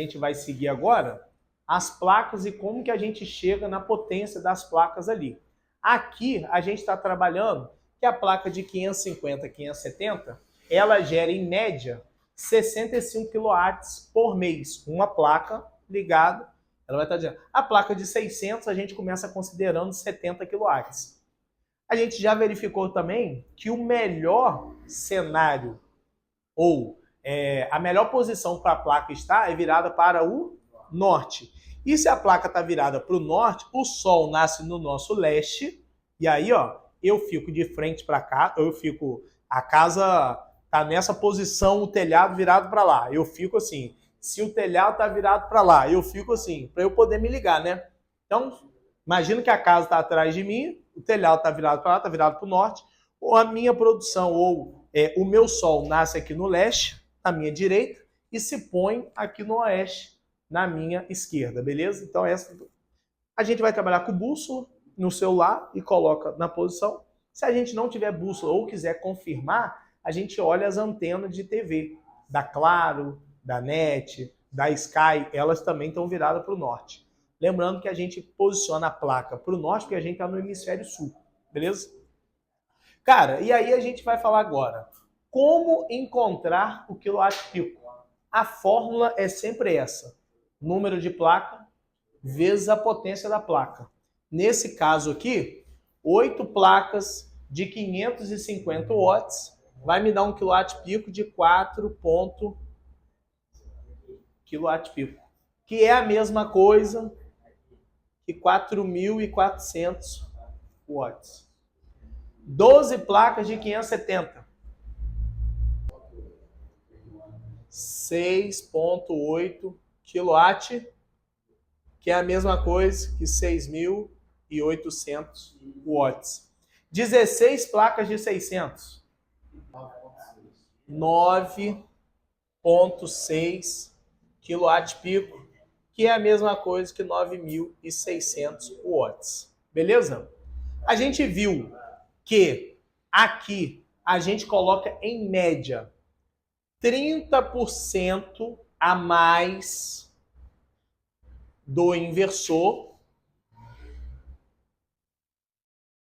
A gente vai seguir agora as placas e como que a gente chega na potência das placas ali. Aqui a gente está trabalhando que a placa de 550, 570, ela gera em média 65 kW por mês. Uma placa ligada, ela vai estar dizendo. A placa de 600 a gente começa considerando 70 kW. A gente já verificou também que o melhor cenário ou a melhor posição para a placa estar é virada para o norte. E se a placa está virada para o norte, o sol nasce no nosso leste, e aí ó, eu fico de frente para cá, a casa está nessa posição, o telhado virado para lá. Eu fico assim, se o telhado está virado para lá, eu fico assim, para eu poder me ligar, né? Então, imagina que a casa está atrás de mim, o telhado está virado para lá, está virado para o norte, ou a minha produção, ou o meu sol nasce aqui no leste, na minha direita, e se põe aqui no oeste, na minha esquerda, beleza? Então a gente vai trabalhar com bússola no celular e coloca na posição. Se a gente não tiver bússola ou quiser confirmar, a gente olha as antenas de TV, da Claro, da NET, da Sky, elas também estão viradas para o norte. Lembrando que a gente posiciona a placa para o norte, porque a gente está no hemisfério sul, beleza? Cara, e aí a gente vai falar agora, como encontrar o quilowatt-pico? A fórmula é sempre essa, número de placa vezes a potência da placa. Nesse caso aqui, 8 placas de 550 watts vai me dar um quilowatt-pico de 4 quilowatt-pico, que é a mesma coisa que 4.400 watts. 12 placas de 570. 6,8 kW, que é a mesma coisa que 6.800 watts. 16 placas de 600. 9,6 kW-pico, que é a mesma coisa que 9.600 watts. Beleza? A gente viu que aqui a gente coloca em média 30% a mais do inversor,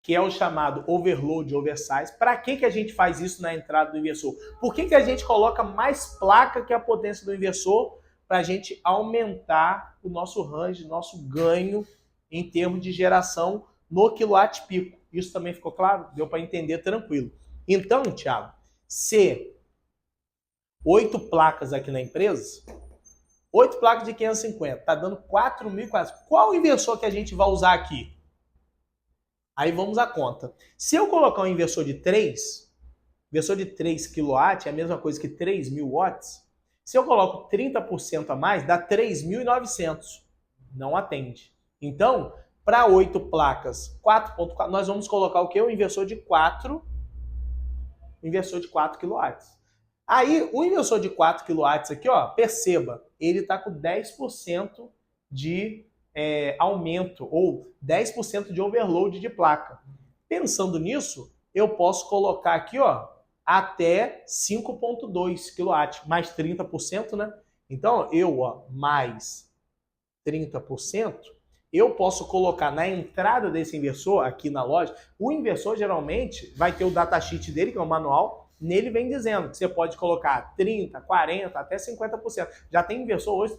que é o chamado overload, oversize. Para que a gente faz isso na entrada do inversor? Por que a gente coloca mais placa que a potência do inversor? Para a gente aumentar o nosso range, nosso ganho em termos de geração no quilowatt-pico. Isso também ficou claro? Deu para entender tranquilo. Então, Thiago, se 8 placas aqui na empresa, 8 placas de 550, está dando 4.400. Qual o inversor que a gente vai usar aqui? Aí vamos à conta. Se eu colocar um inversor de 3 kW é a mesma coisa que 3.000 watts. Se eu coloco 30% a mais, dá 3.900. Não atende. Então, para 8 placas, 4.4, nós vamos colocar o quê? O inversor de 4 kW. Aí, o inversor de 4 kW aqui, ó, perceba, ele está com 10% de aumento ou 10% de overload de placa. Pensando nisso, eu posso colocar aqui, ó, até 5,2 kW, mais 30%, né? Então, mais 30%, eu posso colocar na entrada desse inversor, aqui na loja, o inversor geralmente vai ter o datasheet dele, que é o manual, nele vem dizendo que você pode colocar 30%, 40%, até 50%. Já tem inversor hoje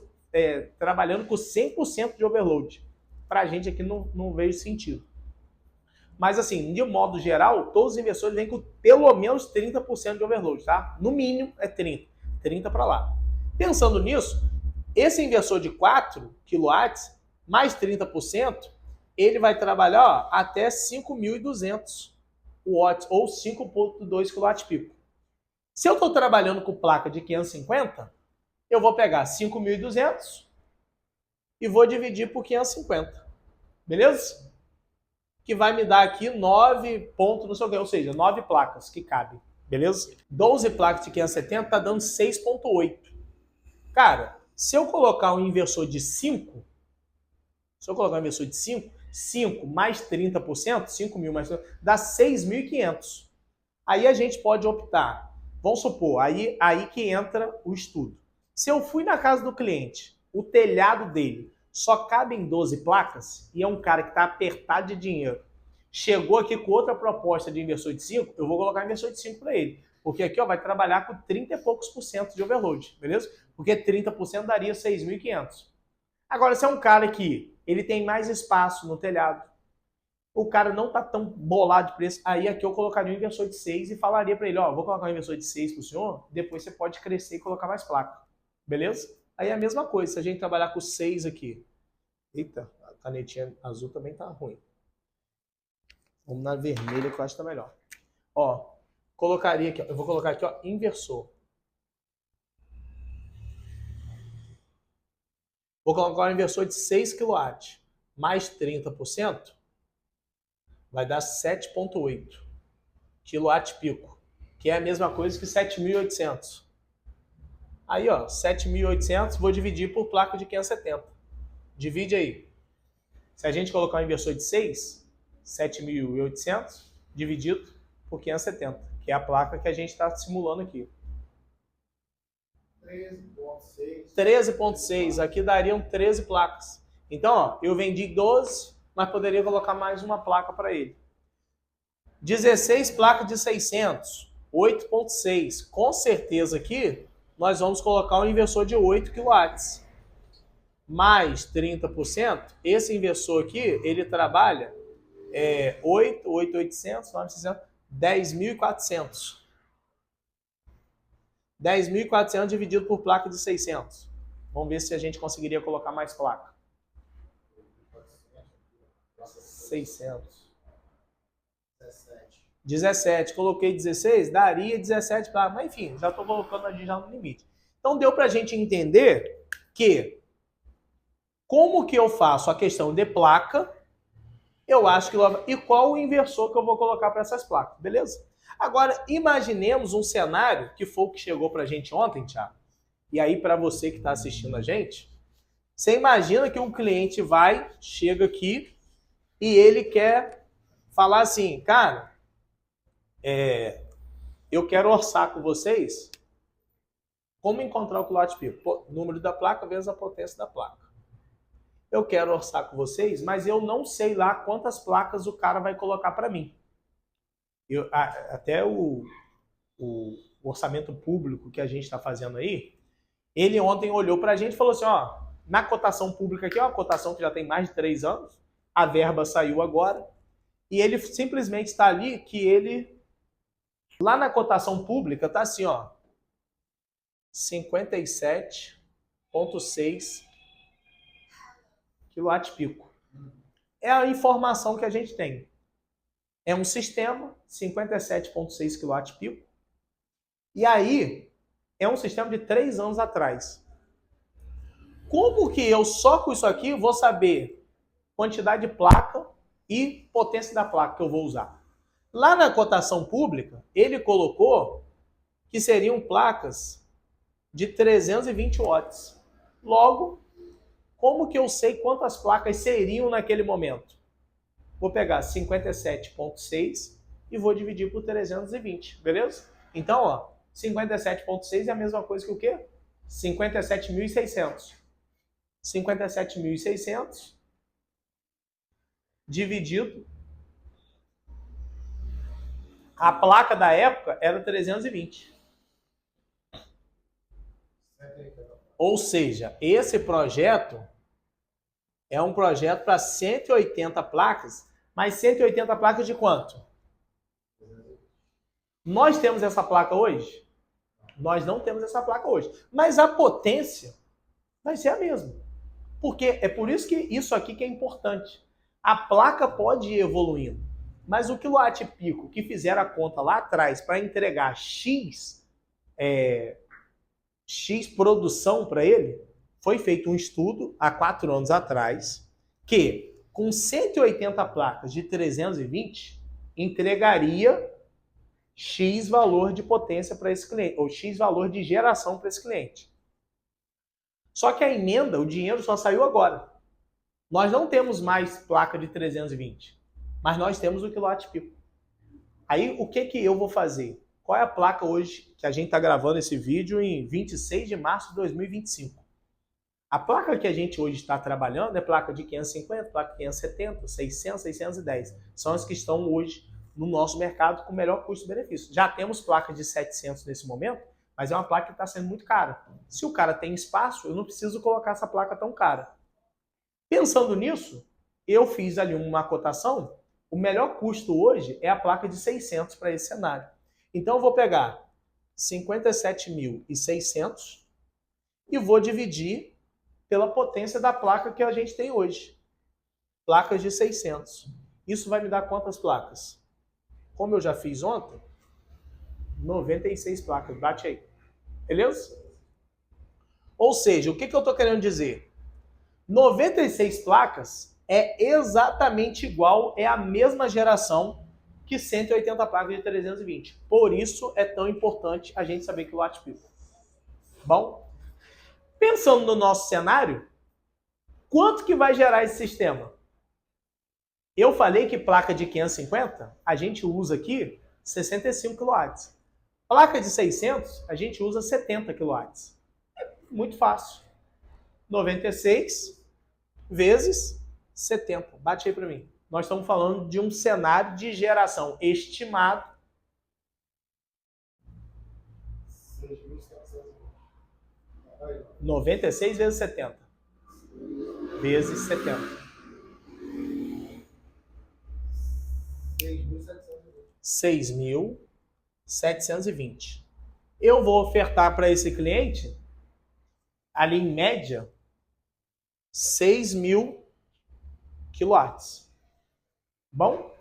trabalhando com 100% de overload. Para a gente aqui não vejo sentido. Mas assim, de modo geral, todos os inversores vêm com pelo menos 30% de overload, tá? No mínimo é 30%. 30% para lá. Pensando nisso, esse inversor de 4 kW, mais 30%, ele vai trabalhar até 5.200 watts, ou 5,2 kW-pico. Se eu estou trabalhando com placa de 550, eu vou pegar 5.200 e vou dividir por 550. Beleza? Que vai me dar aqui 9 pontos no seu ganho, ou seja, 9 placas que cabem. Beleza? 12 placas de 570 está dando 6,8. Cara, se eu colocar um inversor de 5, 5 mais 30%, 5.000 mais 30%, dá 6.500. Aí a gente pode optar, vamos supor, aí que entra o estudo. Se eu fui na casa do cliente, o telhado dele só cabem 12 placas e é um cara que está apertado de dinheiro, chegou aqui com outra proposta de inversor de 5, eu vou colocar inversor de 5 para ele. Porque aqui ó, vai trabalhar com 30 e poucos por cento de overload, beleza? Porque 30% daria 6.500. Agora, se é um cara que ele tem mais espaço no telhado, o cara não tá tão bolado de preço, aí aqui eu colocaria um inversor de 6 e falaria para ele, ó, vou colocar um inversor de 6 pro senhor, depois você pode crescer e colocar mais placa, beleza? Aí é a mesma coisa, se a gente trabalhar com 6 aqui. Eita, a canetinha azul também tá ruim. Vamos na vermelha que eu acho que tá melhor. Ó, colocaria aqui, ó, eu vou colocar aqui, ó, inversor. Vou colocar um inversor de 6 kW mais 30%, vai dar 7,8 kW pico, que é a mesma coisa que 7.800. Aí, ó, 7.800, vou dividir por placa de 570. Divide aí. Se a gente colocar um inversor de 6, 7.800 dividido por 570, que é a placa que a gente está simulando aqui. 13,6. Aqui dariam 13 placas. Então, ó, eu vendi 12, mas poderia colocar mais uma placa para ele. 16 placas de 600, 8,6. Com certeza aqui, nós vamos colocar um inversor de 8 kW. Mais 30%, esse inversor aqui, ele trabalha 8.800, 9.600, 10.400. 10.400 dividido por placa de 600. Vamos ver se a gente conseguiria colocar mais placa. 600. 17. Coloquei 16, daria 17 placas. Mas enfim, já estou colocando ali já no limite. Então deu para a gente entender que como que eu faço a questão de placa, eu acho que... E qual o inversor que eu vou colocar para essas placas, beleza? Agora, imaginemos um cenário que foi o que chegou para a gente ontem, Thiago. E aí, para você que está assistindo a gente, você imagina que um cliente chega aqui e ele quer falar assim, cara, eu quero orçar com vocês como encontrar o quilowatt pico. Número da placa vezes a potência da placa. Eu quero orçar com vocês, mas eu não sei lá quantas placas o cara vai colocar para mim. Até o orçamento público que a gente está fazendo aí, ele ontem olhou para a gente e falou assim, ó, na cotação pública aqui, ó, a cotação que já tem mais de 3 anos, a verba saiu agora, e ele simplesmente está ali que ele, lá na cotação pública, tá assim, ó, 57,6 kW pico. É a informação que a gente tem. É um sistema, 57,6 kW pico. E aí, é um sistema de 3 anos atrás. Como que eu só com isso aqui vou saber quantidade de placa e potência da placa que eu vou usar? Lá na cotação pública, ele colocou que seriam placas de 320 watts. Logo, como que eu sei quantas placas seriam naquele momento? Vou pegar 57,6 e vou dividir por 320, beleza? Então, ó, 57,6 é a mesma coisa que o quê? 57.600. 57.600 dividido. A placa da época era 320. Ou seja, esse projeto é um projeto para 180 placas, mas 180 placas de quanto? Nós temos essa placa hoje? Nós não temos essa placa hoje. Mas a potência vai ser a mesma. Porque é por isso que isso aqui que é importante. A placa pode ir evoluindo, mas o quilowatt pico que fizeram a conta lá atrás para entregar X produção para ele, foi feito um estudo há 4 anos atrás que com 180 placas de 320 entregaria X valor de potência para esse cliente, ou X valor de geração para esse cliente. Só que a emenda, o dinheiro só saiu agora. Nós não temos mais placa de 320, mas nós temos o quilowatt pico. Aí o que eu vou fazer? Qual é a placa hoje que a gente está gravando esse vídeo em 26 de março de 2025? A placa que a gente hoje está trabalhando é placa de 550, placa de 570, 600, 610. São as que estão hoje no nosso mercado com melhor custo-benefício. Já temos placas de 700 nesse momento, mas é uma placa que está sendo muito cara. Se o cara tem espaço, eu não preciso colocar essa placa tão cara. Pensando nisso, eu fiz ali uma cotação. O melhor custo hoje é a placa de 600 para esse cenário. Então eu vou pegar 57.600 e vou dividir pela potência da placa que a gente tem hoje. Placas de 600. Isso vai me dar quantas placas? Como eu já fiz ontem, 96 placas. Bate aí. Beleza? Ou seja, o que eu estou querendo dizer? 96 placas é exatamente igual, é a mesma geração que 180 placas de 320. Por isso é tão importante a gente saber quilowatt-pico. Bom, pensando no nosso cenário, quanto que vai gerar esse sistema? Eu falei que placa de 550, a gente usa aqui 65 kW. Placa de 600, a gente usa 70 kW. É muito fácil. 96 vezes 70. Bate aí para mim. Nós estamos falando de um cenário de geração estimado. 96 vezes 70. Vezes 70. 6.720. Eu vou ofertar para esse cliente, ali em média, 6.000 quilowatts. Bom?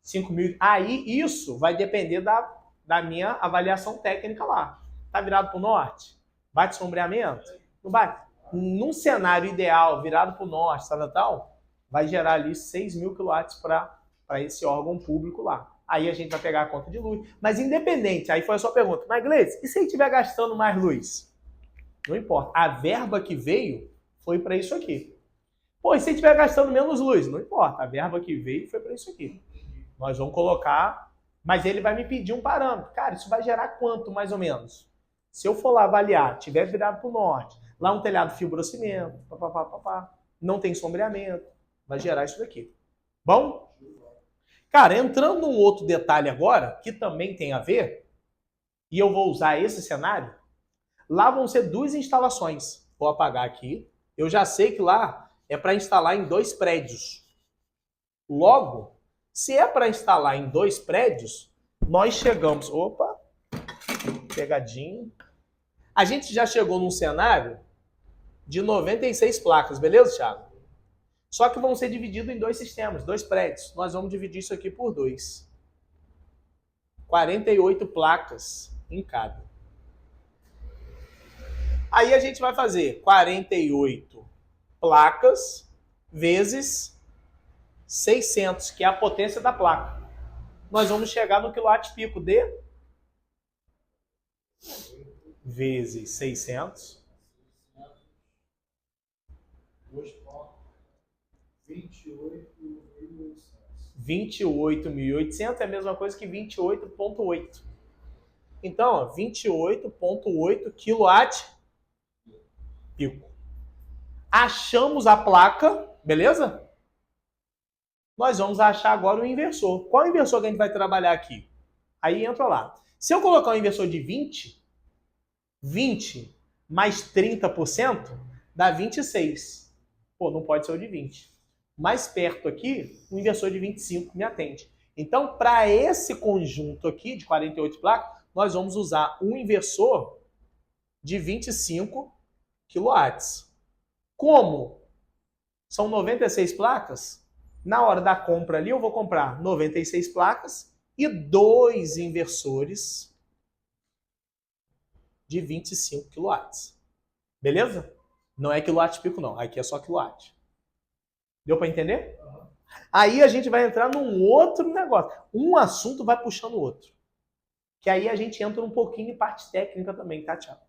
5.000. Aí isso vai depender da minha avaliação técnica lá. Tá virado para o norte? Bate sombreamento? Não bate? Num cenário ideal, virado para o norte, tal, vai gerar ali 6.000 quilowatts para esse órgão público lá. Aí a gente vai pegar a conta de luz. Mas independente, aí foi a sua pergunta. Mas, Gleice, e se ele estiver gastando mais luz? Não importa. A verba que veio foi para isso aqui. Pô, e se ele estiver gastando menos luz? Não importa. A verba que veio foi para isso aqui. Nós vamos colocar, mas ele vai me pedir um parâmetro. Cara, isso vai gerar quanto, mais ou menos? Se eu for lá avaliar, tiver virado para o norte, lá um telhado fibrocimento, não tem sombreamento, vai gerar isso daqui. Bom? Cara, entrando num outro detalhe agora, que também tem a ver, e eu vou usar esse cenário, lá vão ser 2 instalações. Vou apagar aqui. Eu já sei que lá é para instalar em 2 prédios. Logo, se é para instalar em 2 prédios, nós chegamos... Opa! Pegadinho. A gente já chegou num cenário de 96 placas, beleza, Thiago? Só que vão ser divididos em 2 sistemas, 2 prédios. Nós vamos dividir isso aqui por 2. 48 placas em cada. Aí a gente vai fazer 48 placas vezes 600, que é a potência da placa. Nós vamos chegar no quilowatt-pico de vezes 600. 28.800 é a mesma coisa que 28,8. Então, 28,8 kW-pico. Achamos a placa, beleza? Nós vamos achar agora o inversor. Qual inversor que a gente vai trabalhar aqui? Aí entra lá. Se eu colocar um inversor de 20 mais 30% dá 26. Pô, não pode ser o de 20. Mais perto aqui, um inversor de 25 me atende. Então, para esse conjunto aqui de 48 placas, nós vamos usar um inversor de 25 kW. Como são 96 placas, na hora da compra ali eu vou comprar 96 placas e 2 inversores de 25 kW. Beleza? Não é quilowatt-pico não, aqui é só quilowatt. Deu para entender? Aí a gente vai entrar num outro negócio. Um assunto vai puxando o outro. Que aí a gente entra um pouquinho em parte técnica também, tá, Thiago?